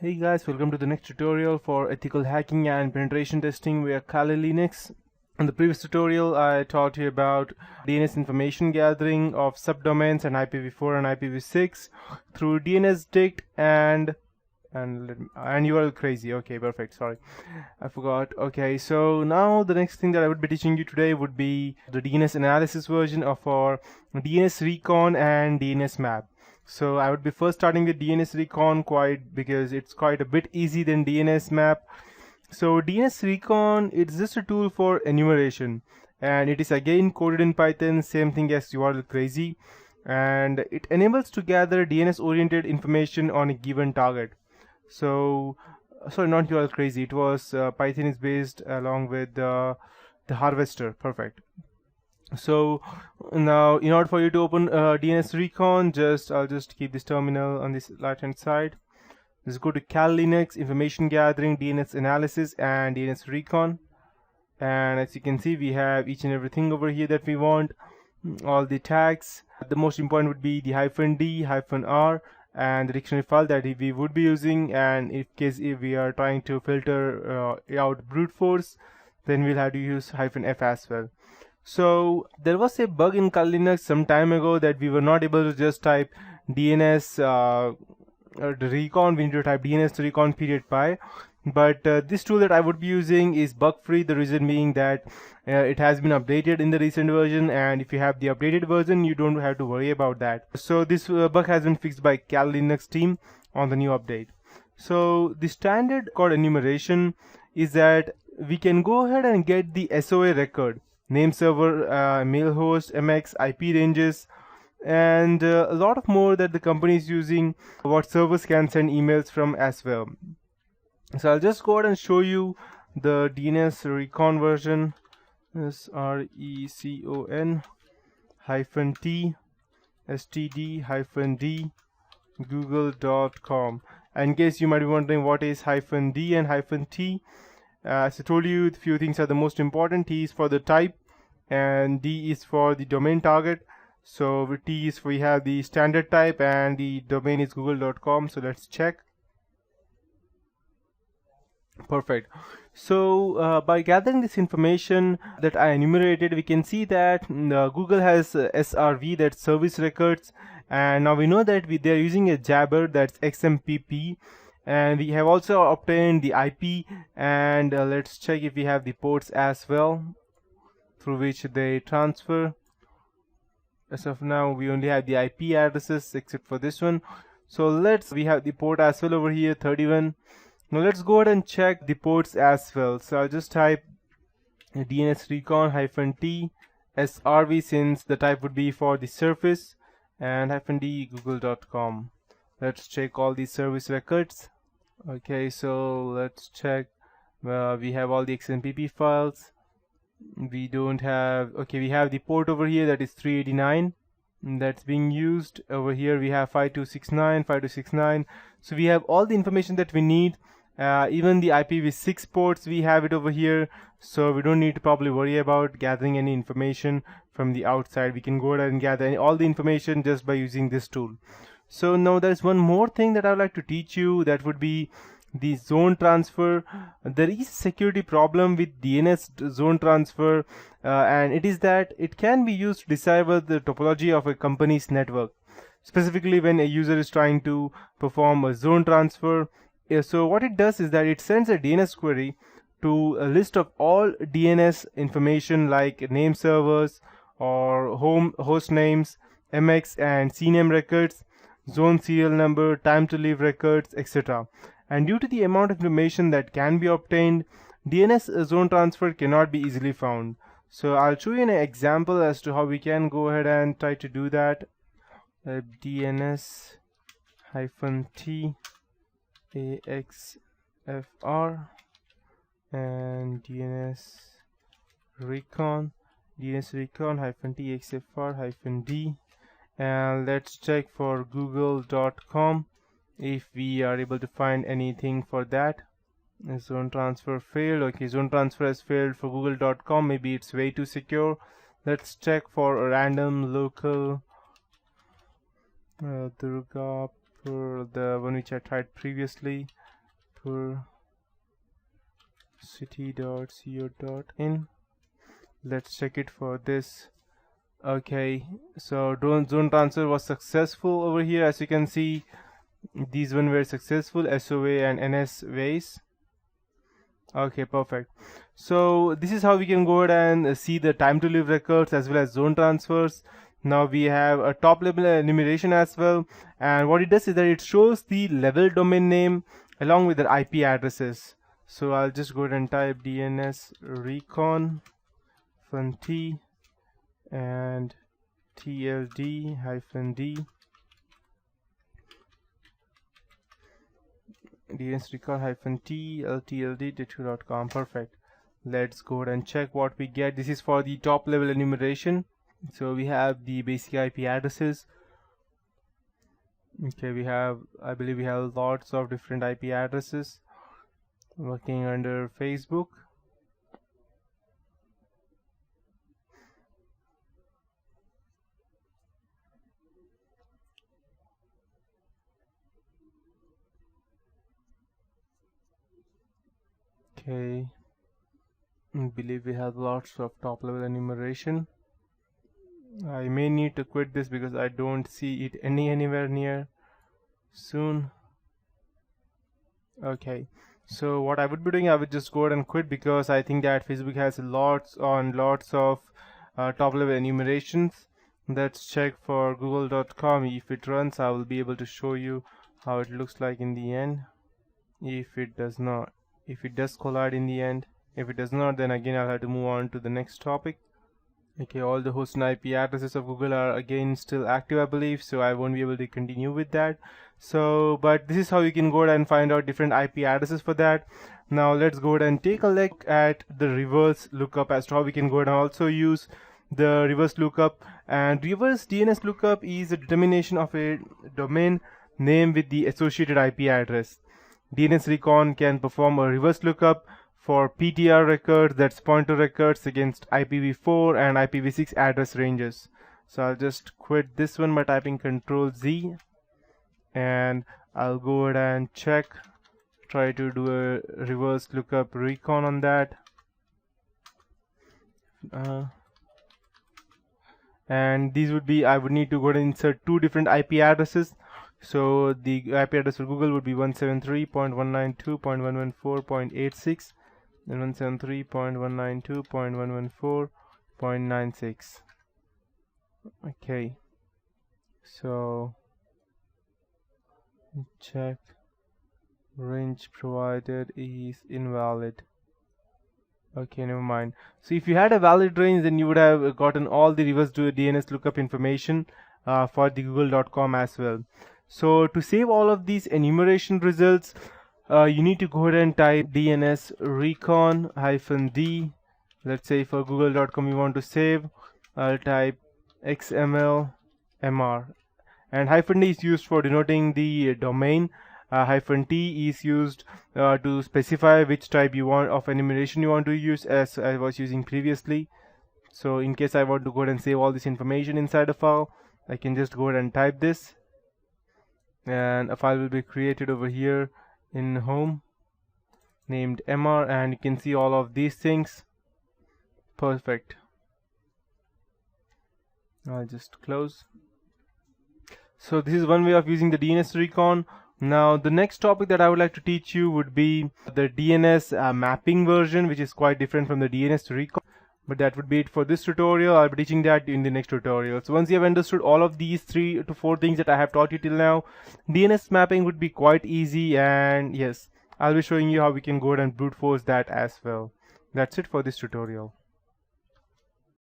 Hey guys, welcome to the next tutorial for ethical hacking and penetration testing via Kali Linux. In the previous tutorial, I taught you about DNS information gathering of subdomains and IPv4 and IPv6 through DNSDict and you are crazy. Okay, perfect. Sorry, I forgot. Okay, so now the next thing that I would be teaching you today would be the DNS analysis version of our DNSrecon and DNSMap. So I would be first starting with DNSrecon because it's quite a bit easy than DNSMap. So DNSrecon, it's just a tool for enumeration, and it is again coded in Python, same thing as URL Crazy, and it enables to gather DNS oriented information on a given target. So sorry, not URL Crazy, it was Python is based along with the harvester. Perfect. So now in order for you to open DNSrecon, I'll just keep this terminal on this right hand side. Just go to Kali Linux, information gathering, DNS analysis, and DNSrecon. And as you can see, we have each and everything over here that we want, all the tags. The most important would be the -d, -r, and the dictionary file that we would be using. And if we are trying to filter out brute force, then we'll have to use -f as well. So there was a bug in Kali Linux some time ago that we were not able to just type DNS recon. We need to type DNS recon /py. But this tool that I would be using is bug free. The reason being that it has been updated in the recent version, and if you have the updated version, you don't have to worry about that. So this bug has been fixed by Kali Linux team on the new update. So the standard code enumeration is that we can go ahead and get the SOA record, name server, mail host, MX, IP ranges, and a lot of more that the company is using, what servers can send emails from as well. So I'll just go ahead and show you the DNSrecon version. RECON -T std -d google.com. In case you might be wondering what is -d and -t, as I told you, a few things are the most important. T is for the type and D is for the domain target. So with T is we have the standard type and the domain is google.com. So let's check. Perfect. So by gathering this information that I enumerated, we can see that Google has SRV, that's service records, and now we know that they're using a jabber, that's XMPP, and we have also obtained the IP, and let's check if we have the ports as well through which they transfer. As of now, we only have the IP addresses except for this one. So we have the port as well over here, 31. Now let's go ahead and check the ports as well. So I'll just type DNSrecon -t SRV, since the type would be for the surface, and -d google.com. Let's check all these service records. Okay, so let's check. We have all the XMPP files. We don't have, okay, we have the port over here, that is 389 that's being used. Over here we have 5269. So we have all the information that we need. Even the IPv6 ports, we have it over here, so we don't need to probably worry about gathering any information from the outside. We can go ahead and gather all the information just by using this tool. So now there's one more thing that I would like to teach you, that would be the zone transfer. There is a security problem with DNS zone transfer, and it is that it can be used to decipher the topology of a company's network, specifically when a user is trying to perform a zone transfer. So what it does is that it sends a DNS query to a list of all DNS information like name servers or host names, MX and CNAME records, zone serial number, time to leave records, etc. And due to the amount of information that can be obtained, DNS zone transfer cannot be easily found. So I'll show you an example as to how we can go ahead and try to do that. DNS -t AXFR and DNSrecon -t AXFR -d, and let's check for google.com if we are able to find anything for that. Zone transfer failed. Okay, zone transfer has failed for google.com. Maybe it's way too secure. Let's check for a random local Durgapur, the one which I tried previously. jaipurcity.co.in. Let's check it for this. Okay, so zone transfer was successful over here. As you can see, these one were successful, SOA and NS ways. Okay, perfect. So this is how we can go ahead and see the time to live records as well as zone transfers. Now we have a top level enumeration as well, and what it does is that it shows the level domain name along with the IP addresses. So I'll just go ahead and type DNSrecon -t and TLD-D DNSrecon-T LTLD.com. Perfect. Let's go ahead and check what we get. This is for the top level enumeration. So we have the basic IP addresses. Okay, I believe we have lots of different IP addresses working under Facebook. Okay, I believe we have lots of top level enumeration. I may need to quit this because I don't see it anywhere near soon. Okay, so what I would be doing, I would just go ahead and quit because I think that Facebook has lots of top level enumerations. Let's check for google.com. If it runs, I will be able to show you how it looks like in the end. If it does not, if it does collide in the end, if it does not, then again I'll have to move on to the next topic. Okay, all the host and IP addresses of Google are again still active, I believe, so I won't be able to continue with that. So, but this is how you can go ahead and find out different IP addresses for that. Now let's go ahead and take a look at the reverse lookup as to how we can go ahead and also use the reverse lookup. And reverse DNS lookup is a determination of a domain name with the associated IP address. DNSrecon can perform a reverse lookup for PTR records, that's pointer records, against IPv4 and IPv6 address ranges. So I'll just quit this one by typing Ctrl-Z, and I'll go ahead and try to do a reverse lookup recon on that. And these would be, I would need to go ahead and insert two different IP addresses. So the IP address for Google would be 173.192.114.86 and 173.192.114.96. Okay, so check range provided is invalid. Okay, never mind. So if you had a valid range, then you would have gotten all the reverse DNS lookup information for the google.com as well. So to save all of these enumeration results, you need to go ahead and type DNSrecon-D. Let's say for google.com you want to save, I'll type XML-MR, and -D is used for denoting the domain. -T is used to specify which type you want of enumeration you want to use, as I was using previously. So in case I want to go ahead and save all this information inside a file, I can just go ahead and type this, and a file will be created over here in home named MR, and you can see all of these things. Perfect. I'll just close. So this is one way of using the DNSrecon. Now the next topic that I would like to teach you would be the DNS mapping version, which is quite different from the DNSrecon. But that would be it for this tutorial. I'll be teaching that in the next tutorial. So once you have understood all of these 3 to 4 things that I have taught you till now, DNS mapping would be quite easy, and yes, I'll be showing you how we can go ahead and brute force that as well. That's it for this tutorial.